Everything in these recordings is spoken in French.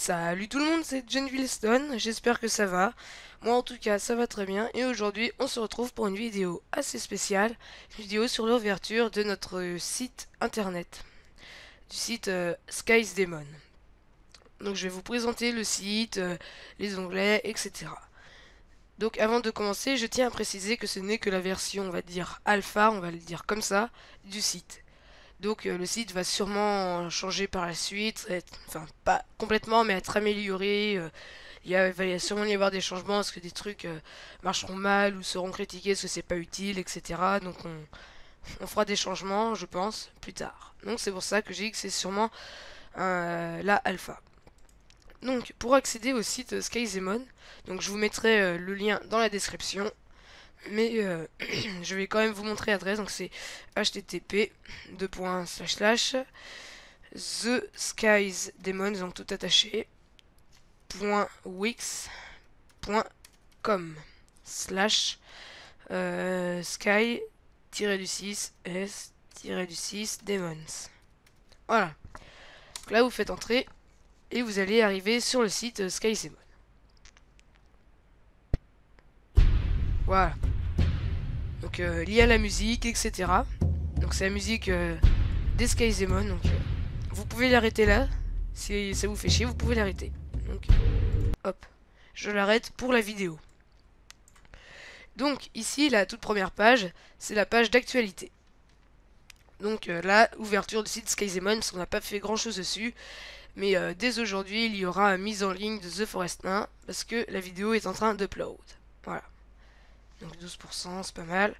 Salut tout le monde, c'est Stone, j'espère que ça va. Moi en tout cas ça va très bien et aujourd'hui on se retrouve pour une vidéo assez spéciale, une vidéo sur l'ouverture de notre site internet, du site Skies Demon. Donc je vais vous présenter le site, les onglets, etc. Donc avant de commencer, je tiens à préciser que ce n'est que la version, on va dire alpha, on va le dire comme ça, du site. Donc le site va sûrement changer par la suite, enfin pas complètement mais être amélioré. Va y sûrement y avoir des changements parce que des trucs marcheront mal ou seront critiqués parce que c'est pas utile, etc. Donc on fera des changements, je pense, plus tard. Donc c'est pour ça que j'ai dit que c'est sûrement la alpha. Donc pour accéder au site Skyzemon, donc je vous mettrai le lien dans la description. Mais je vais quand même vous montrer l'adresse. Donc c'est http the skies demons, donc tout attaché, .wix.com slash sky-du-6 s-du-6 demons. Voilà. Donc là vous faites entrer et vous allez arriver sur le site Sky Demon. Voilà. Donc il y a la musique, etc. Donc c'est la musique des Sky Demon. Donc vous pouvez l'arrêter là. Si ça vous fait chier, vous pouvez l'arrêter. Donc hop, je l'arrête pour la vidéo. Donc ici, la toute première page, c'est la page d'actualité. Donc là, ouverture du site Skyzemon, parce qu'on n'a pas fait grand chose dessus. Mais dès aujourd'hui, il y aura une mise en ligne de The Forest 1, parce que la vidéo est en train d'upload. Voilà. Donc 12%, c'est pas mal.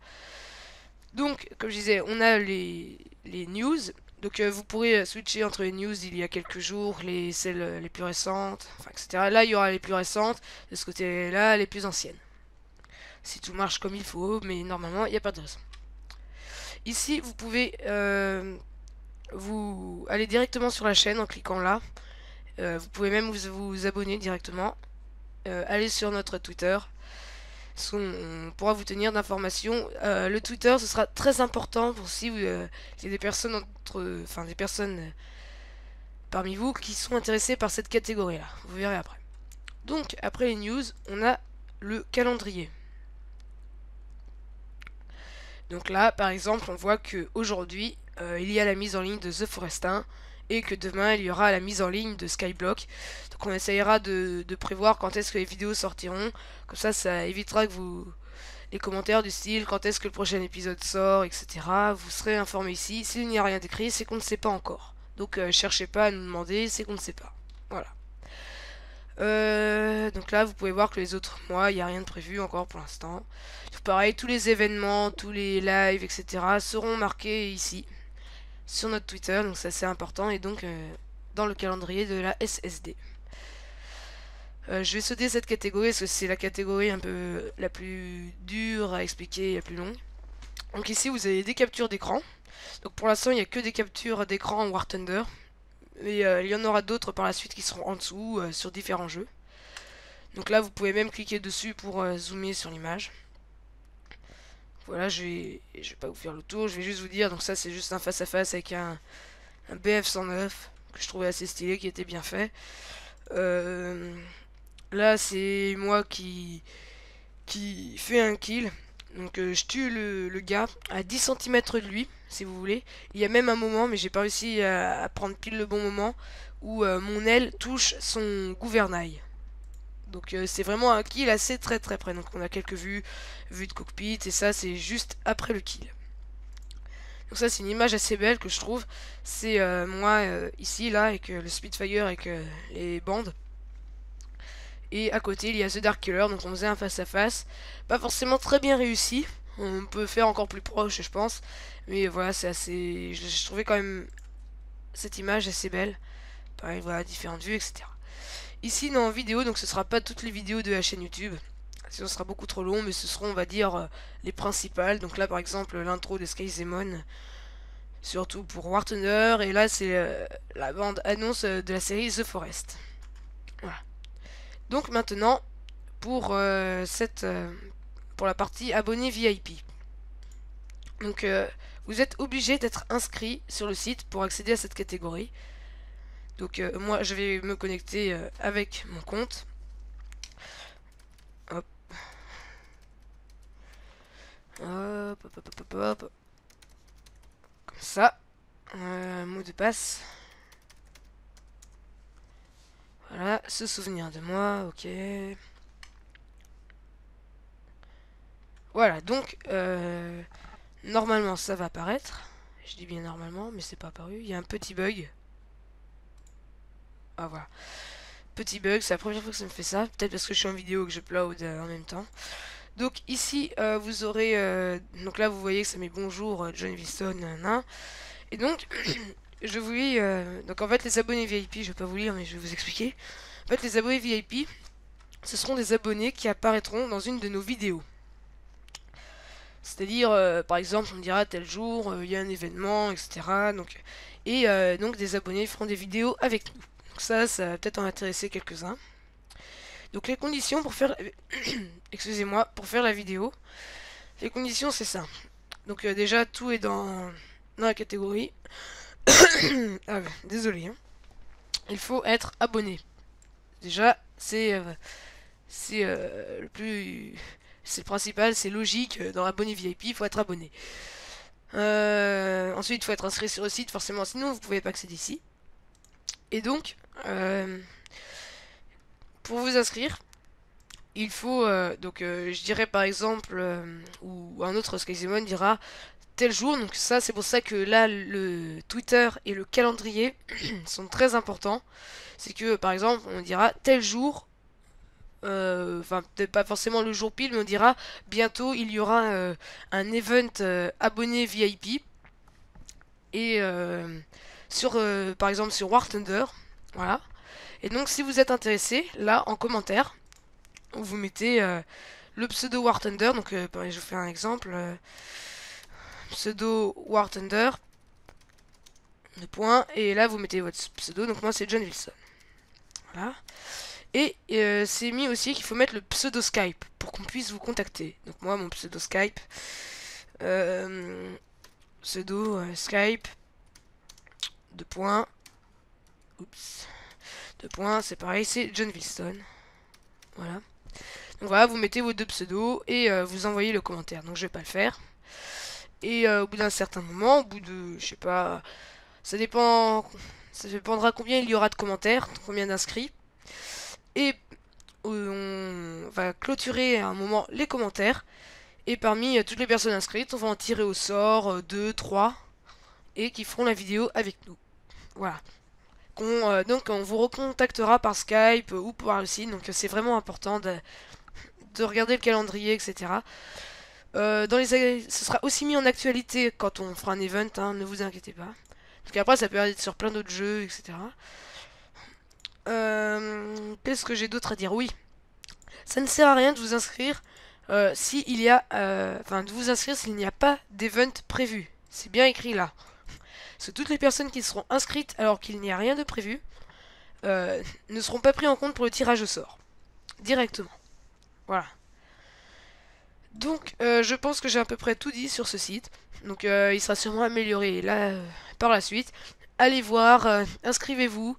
Donc, comme je disais, on a les news. Donc vous pourrez switcher entre les news d'il y a quelques jours, celles les plus récentes, enfin, etc. Là, il y aura les plus récentes, de ce côté-là, les plus anciennes. Si tout marche comme il faut, mais normalement, il n'y a pas de raison. Ici, vous pouvez vous aller directement sur la chaîne en cliquant là. Vous pouvez même vous abonner directement. Allez sur notre Twitter. On pourra vous tenir d'informations. Le Twitter, ce sera très important pour si il y a des personnes des personnes parmi vous qui sont intéressées par cette catégorie-là. Vous verrez après. Donc, après les news, on a le calendrier. Donc là, par exemple, on voit que aujourd'hui, il y a la mise en ligne de The Forest 1 et que demain, il y aura la mise en ligne de Skyblock. Donc on essayera de prévoir quand est-ce que les vidéos sortiront. Comme ça évitera que les commentaires du style quand est-ce que le prochain épisode sort, etc. Vous serez informé ici. S'il n'y a rien d'écrit, c'est qu'on ne sait pas encore. Donc cherchez pas à nous demander, c'est qu'on ne sait pas. Voilà. Donc là, vous pouvez voir que les autres mois, il n'y a rien de prévu encore pour l'instant. Tout pareil, tous les événements, tous les lives, etc. seront marqués ici, sur notre Twitter. Donc ça, c'est important. Et donc, dans le calendrier de la SSD. Je vais sauter cette catégorie parce que c'est la catégorie un peu la plus dure à expliquer et la plus longue. Donc ici, vous avez des captures d'écran. Donc pour l'instant, il n'y a que des captures d'écran en War Thunder. Mais il y en aura d'autres par la suite qui seront en dessous sur différents jeux. Donc là, vous pouvez même cliquer dessus pour zoomer sur l'image. Voilà, je vais pas vous faire le tour, je vais juste vous dire. Donc ça, c'est juste un face-à-face avec un BF-109 que je trouvais assez stylé, qui était bien fait. Là, c'est moi qui fait un kill. Donc je tue le gars à 10 cm de lui, si vous voulez. Il y a même un moment, mais j'ai pas réussi à prendre pile le bon moment, où mon aile touche son gouvernail. Donc c'est vraiment un kill assez très près. Donc on a quelques vues de cockpit, et ça c'est juste après le kill. Donc ça c'est une image assez belle que je trouve. C'est moi ici, là, avec le Spitfire, avec les bandes. Et à côté, il y a The Dark Killer, donc on faisait un face-à-face. Pas forcément très bien réussi. On peut faire encore plus proche, je pense. Mais voilà, c'est assez... Je trouvais quand même cette image assez belle. Pareil, voilà, différentes vues, etc. Ici, dans vidéo, donc ce sera pas toutes les vidéos de la chaîne YouTube. Sinon, ce sera beaucoup trop long, mais ce seront, on va dire, les principales. Donc là, par exemple, l'intro de Skyzemon. Surtout pour War Thunder. Et là, c'est la bande annonce de la série The Forest. Voilà. Donc maintenant, pour pour la partie abonné VIP. Donc vous êtes obligé d'être inscrit sur le site pour accéder à cette catégorie. Donc moi je vais me connecter avec mon compte. Hop. Hop, hop, hop, hop, hop. Comme ça. Mot de passe. Voilà, se souvenir de moi, ok. Voilà, donc normalement ça va apparaître. Je dis bien normalement, mais c'est pas apparu. Il y a un petit bug. Ah voilà. Petit bug, c'est la première fois que ça me fait ça. Peut-être parce que je suis en vidéo et que je upload en même temps. Donc ici, vous aurez... donc là, vous voyez que ça met bonjour, John Wilson, nan. Et donc, je vous lis... donc en fait, les abonnés VIP, je vais pas vous lire, mais je vais vous expliquer. En fait, les abonnés VIP, ce seront des abonnés qui apparaîtront dans une de nos vidéos. C'est-à-dire, par exemple, on dira tel jour, il y a un événement, etc. Donc, donc des abonnés feront des vidéos avec nous. Donc ça va peut-être en intéresser quelques-uns. Donc les conditions pour faire... Excusez-moi, pour faire la vidéo. Les conditions, c'est ça. Donc déjà, tout est dans la catégorie. Ah ouais, désolé. Hein. Il faut être abonné. Déjà, c'est le plus... C'est le principal, c'est logique. Dans abonné VIP, il faut être abonné. Ensuite, il faut être inscrit sur le site, forcément, sinon vous pouvez pas accéder ici. Et donc, pour vous inscrire, il faut, je dirais par exemple, ou un autre Skyzemon dira tel jour, donc ça c'est pour ça que là le Twitter et le calendrier sont très importants. C'est que par exemple on dira tel jour, enfin peut-être pas forcément le jour pile, mais on dira bientôt il y aura un event abonné VIP et par exemple sur War Thunder, voilà. Et donc si vous êtes intéressé, là en commentaire, vous mettez le pseudo War Thunder, donc je vous fais un exemple, pseudo War Thunder, le point, et là vous mettez votre pseudo, donc moi c'est John Wilson. Voilà. Et c'est mis aussi qu'il faut mettre le pseudo Skype pour qu'on puisse vous contacter. Donc moi mon pseudo Skype, pseudo Skype, deux points, oups, deux points, c'est pareil, c'est John Wilson. Voilà. Donc voilà, vous mettez vos deux pseudos et vous envoyez le commentaire. Donc je vais pas le faire. Et au bout d'un certain moment, au bout de, je sais pas, ça dépendra combien il y aura de commentaires, combien d'inscrits. Et on va clôturer à un moment les commentaires. Et parmi toutes les personnes inscrites, on va en tirer au sort 2, 3 et qui feront la vidéo avec nous. Voilà. Donc on vous recontactera par Skype ou par le site. Donc c'est vraiment important de regarder le calendrier, etc. Ce sera aussi mis en actualité quand on fera un event, hein, ne vous inquiétez pas. Parce qu'après ça peut être sur plein d'autres jeux, etc. Qu'est-ce que j'ai d'autre à dire? Oui, ça ne sert à rien de vous inscrire s'il y a, de vous inscrire s'il n'y a pas d'event prévu. C'est bien écrit là. Parce que toutes les personnes qui seront inscrites alors qu'il n'y a rien de prévu ne seront pas pris en compte pour le tirage au sort. Directement. Voilà. Donc, je pense que j'ai à peu près tout dit sur ce site. Donc, il sera sûrement amélioré là par la suite. Allez voir, inscrivez-vous,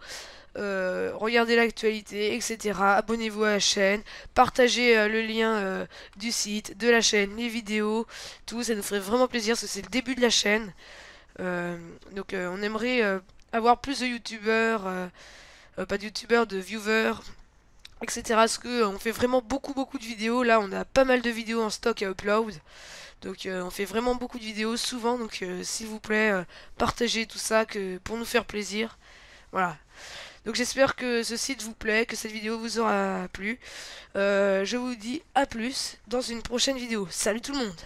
regardez l'actualité, etc. Abonnez-vous à la chaîne, partagez le lien du site, de la chaîne, les vidéos, tout. Ça nous ferait vraiment plaisir parce que c'est le début de la chaîne. Donc, on aimerait avoir plus de youtubeurs, pas de youtubeurs, de viewers, etc. Parce que on fait vraiment beaucoup de vidéos. Là on a pas mal de vidéos en stock à upload. Donc on fait vraiment beaucoup de vidéos souvent. Donc s'il vous plaît, partagez tout ça pour nous faire plaisir. Voilà. Donc j'espère que ce site vous plaît, que cette vidéo vous aura plu. Je vous dis à plus dans une prochaine vidéo. Salut tout le monde!